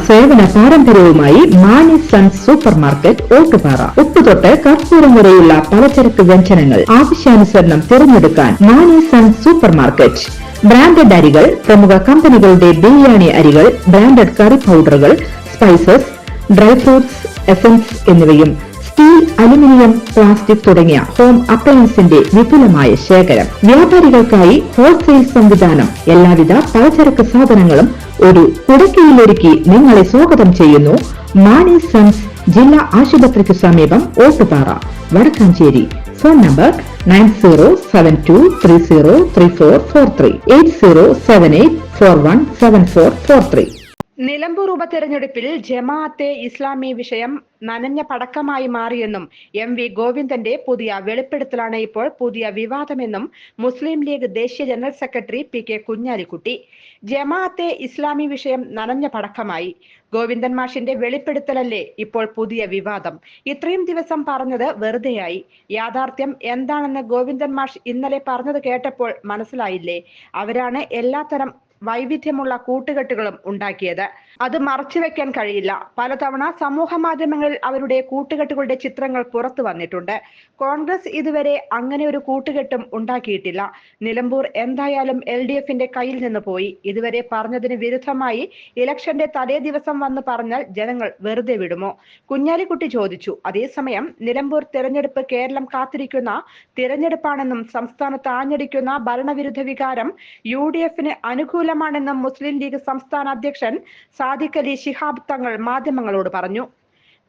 സേവന പാരമ്പര്യവുമായി Mani sons super market Ottupara. ഉപ്പുതൊട്ട് കർപ്പൂരം വരെയുള്ള പലചരക്ക് വ്യഞ്ജനങ്ങൾ ആവശ്യാനുസരണം തിരഞ്ഞെടുക്കാൻ Mani sons super market. Branded അരികൾ, പ്രമുഖ കമ്പനികളുടെ ബിരിയാണി അരികൾ, ബ്രാൻഡഡ് കറി പൗഡറുകൾ, സ്പൈസസ്, ഡ്രൈ ഫ്രൂട്ട്സ്, എസൻസ് എന്നിവയും സ്റ്റീൽ, അലുമിനിയം, പ്ലാസ്റ്റിക് തുടങ്ങിയ ഹോം അപ്ലയൻസിന്റെ വിപുലമായ ശേഖരം. വ്യാപാരികൾക്കായി ഹോൾസെയിൽ സംവിധാനം. എല്ലാവിധ പലചരക്ക് സാധനങ്ങളും ഒരു കുടക്കീഴിലൊരുക്കി നിങ്ങളെ സ്വാഗതം ചെയ്യുന്നു. മാണി സൺസ് ജില്ലാ ആശുപത്രിക്ക് സമീപം ഓട്ടുപാറ, വടക്കാഞ്ചേരി. Phone number 9072303443 8078417443. നിലമ്പൂർ ഉപതെരഞ്ഞെടുപ്പിൽ ജമാഅത്തെ ഇസ്ലാമി വിഷയം നനഞ്ഞ പടക്കമായി മാറിയെന്നും MV ഗോവിന്ദന്റെ പുതിയ വെളിപ്പെടുത്തലാണ് ഇപ്പോൾ പുതിയ വിവാദമെന്നും മുസ്ലിം ലീഗ് ദേശീയ general secretary PK Kunhalikutty. Jamaat-e-Islami വിഷയം നനഞ്ഞ പടക്കമായി. ഗോവിന്ദൻ മാഷിന്റെ വെളിപ്പെടുത്തലല്ലേ ഇപ്പോൾ പുതിയ വിവാദം. ഇത്രയും ദിവസം പറഞ്ഞത് വെറുതെയായി. യാഥാർത്ഥ്യം എന്താണെന്ന് ഗോവിന്ദൻ മാഷ് ഇന്നലെ പറഞ്ഞത് കേട്ടപ്പോൾ മനസ്സിലായില്ലേ? അവരാണ് എല്ലാത്തരം വൈവിധ്യമുള്ള കൂട്ടുകെട്ടുകളും ഉണ്ടാക്കിയത്. അത് മറച്ചുവെക്കാൻ കഴിയില്ല. പലതവണ സമൂഹ മാധ്യമങ്ങളിൽ അവരുടെ കൂട്ടുകെട്ടുകളുടെ ചിത്രങ്ങൾ പുറത്തു വന്നിട്ടുണ്ട്. കോൺഗ്രസ് ഇതുവരെ അങ്ങനെ ഒരു കൂട്ടുകെട്ടും ഉണ്ടാക്കിയിട്ടില്ല. നിലമ്പൂർ എന്തായാലും LDFന്റെ കയ്യിൽ നിന്ന് പോയി. ഇതുവരെ പറഞ്ഞതിന് വിരുദ്ധമായി ഇലക്ഷന്റെ തലേ ദിവസം വന്ന് പറഞ്ഞാൽ ജനങ്ങൾ വെറുതെ വിടുമോ? കുഞ്ഞാലിക്കുട്ടി ചോദിച്ചു. അതേസമയം നിലമ്പൂർ തിരഞ്ഞെടുപ്പ് കേരളം കാത്തിരിക്കുന്ന തിരഞ്ഞെടുപ്പാണെന്നും സംസ്ഥാനത്ത് ആഞ്ഞടിക്കുന്ന ഭരണവിരുദ്ധ വികാരം UDFന് അനുകൂലമാണെന്നും മുസ്ലിം ലീഗ് സംസ്ഥാന അധ്യക്ഷൻ സാദിഖ് അലി ശിഹാബ് തങ്ങൾ മാധ്യമങ്ങളോട് പറഞ്ഞു.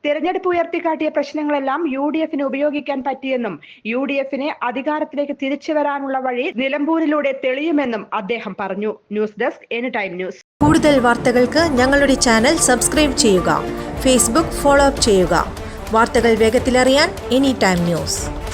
തിരഞ്ഞെടുപ്പ് ഉയർത്തിക്കാട്ടിയ പ്രശ്നങ്ങളെല്ലാം UDFന് ഉപയോഗിക്കാൻ പറ്റിയെന്നും UDFന് അധികാരത്തിലേക്ക് തിരിച്ചു വരാനുള്ള വഴി നിലമ്പൂരിലൂടെ തെളിയുമെന്നും അദ്ദേഹം പറഞ്ഞു. News desk anytime news. കൂടുതൽ വാർത്തകൾക്ക് ഞങ്ങളുടെ ചാനൽ സബ്സ്ക്രൈബ് ചെയ്യുക. Facebook ഫോളോ അപ്പ് ചെയ്യുക. വാർത്തകൾ വേഗത്തിലറിയാൻ എനിടൈം ന്യൂസ്.